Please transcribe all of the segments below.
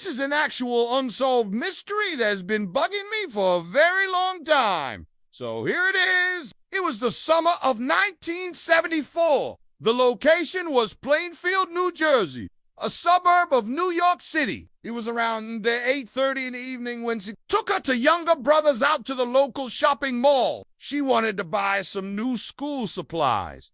This is an actual unsolved mystery that has been bugging me for a very long time. So here it is. It was the summer of 1974. The location was Plainfield, New Jersey, a suburb of New York City. It was around 8:30 in the evening when she took her two younger brothers out to the local shopping mall. She wanted to buy some new school supplies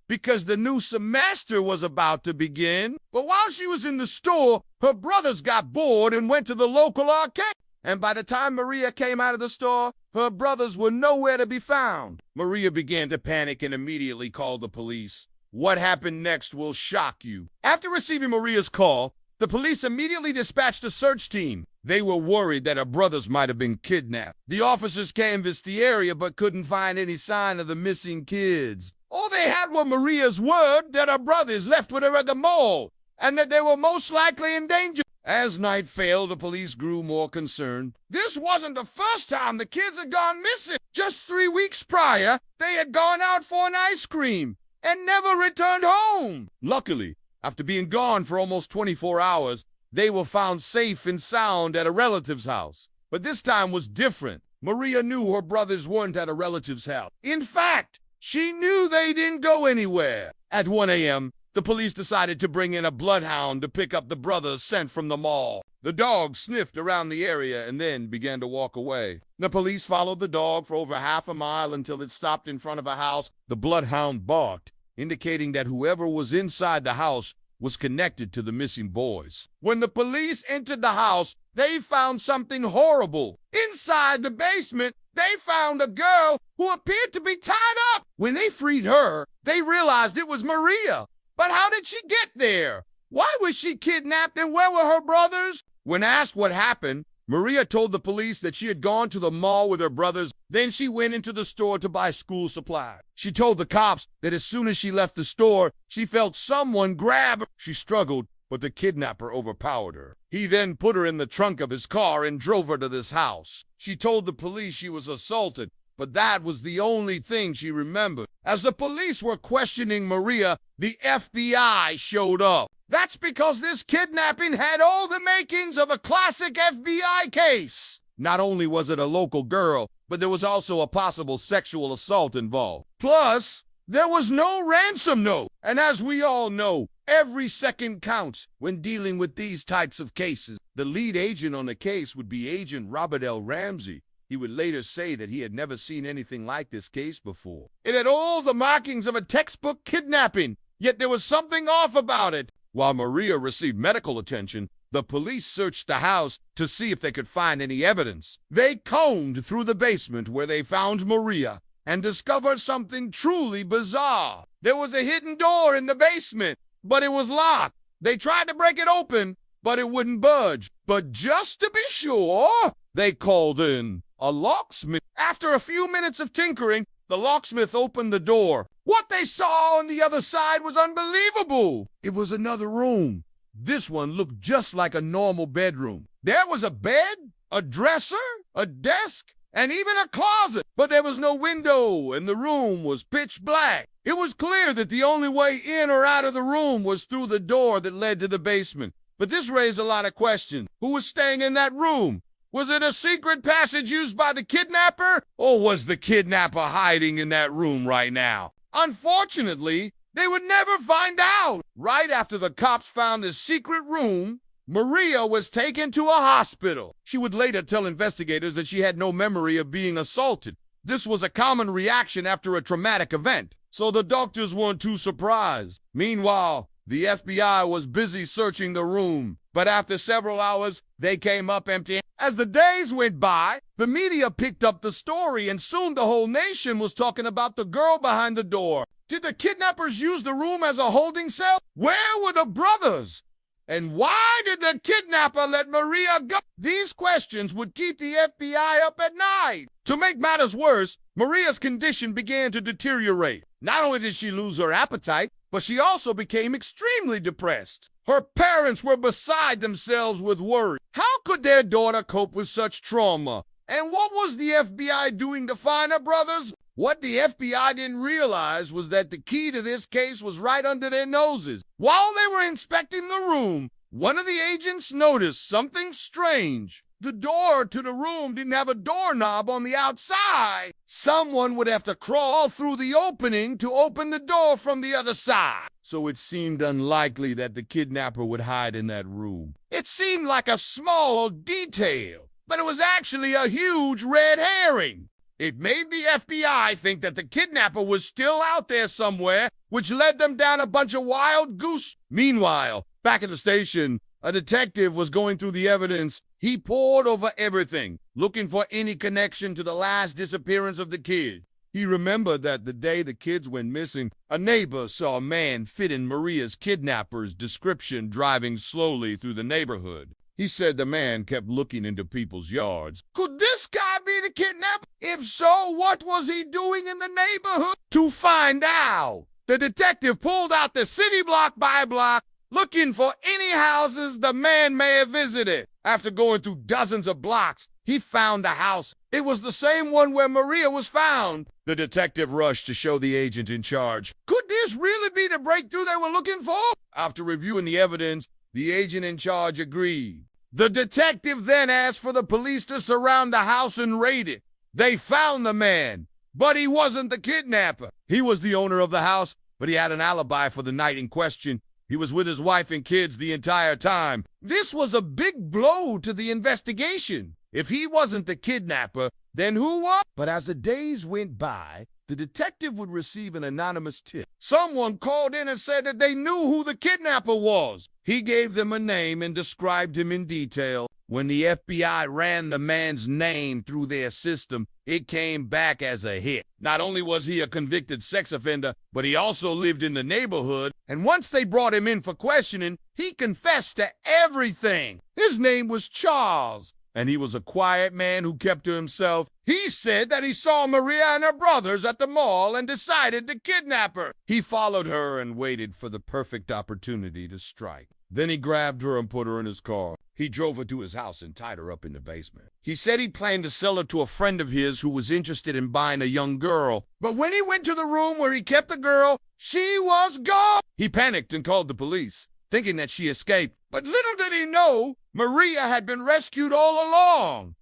because the new semester was about to begin. But while she was in the store, her brothers got bored and went to the local arcade. And by the time Maria came out of the store, her brothers were nowhere to be found. Maria began to panic and immediately called the police. What happened next will shock you. After receiving Maria's call, the police immediately dispatched a search team. They were worried that her brothers might have been kidnapped. The officers canvassed the area but couldn't find any sign of the missing kids. All they had were Maria's word that her brothers left with her at the mall and that they were most likely in danger. As night fell, the police grew more concerned. This wasn't the first time the kids had gone missing. Just 3 weeks prior, they had gone out for an ice cream and never returned home. Luckily, after being gone for almost 24 hours, they were found safe and sound at a relative's house. But this time was different. Maria knew her brothers weren't at a relative's house. In fact, she knew they didn't go anywhere. At 1 a.m., the police decided to bring in a bloodhound to pick up the brothers sent from the mall. The dog sniffed around the area and then began to walk away. The police followed the dog for over half a mile until it stopped in front of a house. The bloodhound barked, indicating that whoever was inside the house was connected to the missing boys. When the police entered the house, they found something horrible. Inside the basement, they found a girl who appeared to be tied up. When they freed her, they realized it was Maria. But how did she get there? Why was she kidnapped and where were her brothers? When asked what happened, Maria told the police that she had gone to the mall with her brothers. Then she went into the store to buy school supplies. She told the cops that as soon as she left the store, she felt someone grab her. She struggled, but the kidnapper overpowered her. He then put her in the trunk of his car and drove her to this house. She told the police she was assaulted, but that was the only thing she remembered. As the police were questioning Maria, the FBI showed up. That's because this kidnapping had all the makings of a classic FBI case. Not only was it a local girl, but there was also a possible sexual assault involved. Plus, there was no ransom note. And as we all know, every second counts when dealing with these types of cases. The lead agent on the case would be Agent Robert L. Ramsey. He would later say that he had never seen anything like this case before. It had all the markings of a textbook kidnapping, yet there was something off about it. While Maria received medical attention, the police searched the house to see if they could find any evidence. They combed through the basement where they found Maria and discovered something truly bizarre. There was a hidden door in the basement, but it was locked. They tried to break it open, but it wouldn't budge. But just to be sure, they called in a locksmith. After a few minutes of tinkering, the locksmith opened the door. What they saw on the other side was unbelievable. It was another room. This one looked just like a normal bedroom. There was a bed, a dresser, a desk, and even a closet. But there was no window, and the room was pitch black. It was clear that the only way in or out of the room was through the door that led to the basement. But this raised a lot of questions. Who was staying in that room? Was it a secret passage used by the kidnapper? Or was the kidnapper hiding in that room right now? Unfortunately, they would never find out. Right after the cops found this secret room, Maria was taken to a hospital. She would later tell investigators that she had no memory of being assaulted. This was a common reaction after a traumatic event, so the doctors weren't too surprised. Meanwhile, the FBI was busy searching the room, but after several hours, they came up empty. As the days went by, the media picked up the story, and soon the whole nation was talking about the girl behind the door. Did the kidnappers use the room as a holding cell? Where were the brothers? And why did the kidnapper let Maria go? These questions would keep the FBI up at night. To make matters worse, Maria's condition began to deteriorate. Not only did she lose her appetite, but she also became extremely depressed. Her parents were beside themselves with worry. How could their daughter cope with such trauma? And what was the FBI doing to find her brothers? What the FBI didn't realize was that the key to this case was right under their noses. While they were inspecting the room, one of the agents noticed something strange. The door to the room didn't have a doorknob on the outside. Someone would have to crawl through the opening to open the door from the other side. So it seemed unlikely that the kidnapper would hide in that room. It seemed like a small detail, but it was actually a huge red herring. It made the FBI think that the kidnapper was still out there somewhere, which led them down a bunch of wild goose. Meanwhile, back at the station, a detective was going through the evidence. He pored over everything, looking for any connection to the last disappearance of the kid. He remembered that the day the kids went missing, a neighbor saw a man fitting Maria's kidnapper's description driving slowly through the neighborhood. He said the man kept looking into people's yards. Could this guy be the kidnapper? If so, what was he doing in the neighborhood? To find out, the detective pulled out the city block by block, looking for any houses the man may have visited. After going through dozens of blocks, he found the house. It was the same one where Maria was found. The detective rushed to show the agent in charge. Could this really be the breakthrough they were looking for? After reviewing the evidence, the agent in charge agreed. The detective then asked for the police to surround the house and raid it. They found the man, but he wasn't the kidnapper. He was the owner of the house, but he had an alibi for the night in question. He was with his wife and kids the entire time. This was a big blow to the investigation. If he wasn't the kidnapper, then who was? But as the days went by, the detective would receive an anonymous tip. Someone called in and said that they knew who the kidnapper was. He gave them a name and described him in detail. When the FBI ran the man's name through their system, it came back as a hit. Not only was he a convicted sex offender, but he also lived in the neighborhood. And once they brought him in for questioning, he confessed to everything. His name was Charles, and he was a quiet man who kept to himself. He said that he saw Maria and her brothers at the mall and decided to kidnap her. He followed her and waited for the perfect opportunity to strike. Then he grabbed her and put her in his car. He drove her to his house and tied her up in the basement. He said he planned to sell her to a friend of his who was interested in buying a young girl. But when he went to the room where he kept the girl, she was gone. He panicked and called the police, thinking that she escaped. But little did he know, Maria had been rescued all along.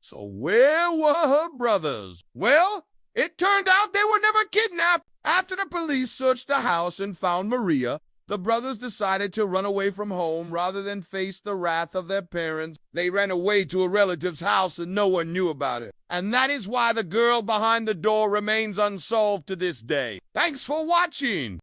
So where were her brothers? Well, it turned out they were never kidnapped. After the police searched the house and found Maria, the brothers decided to run away from home rather than face the wrath of their parents. They ran away to a relative's house and no one knew about it. And that is why the girl behind the door remains unsolved to this day. Thanks for watching.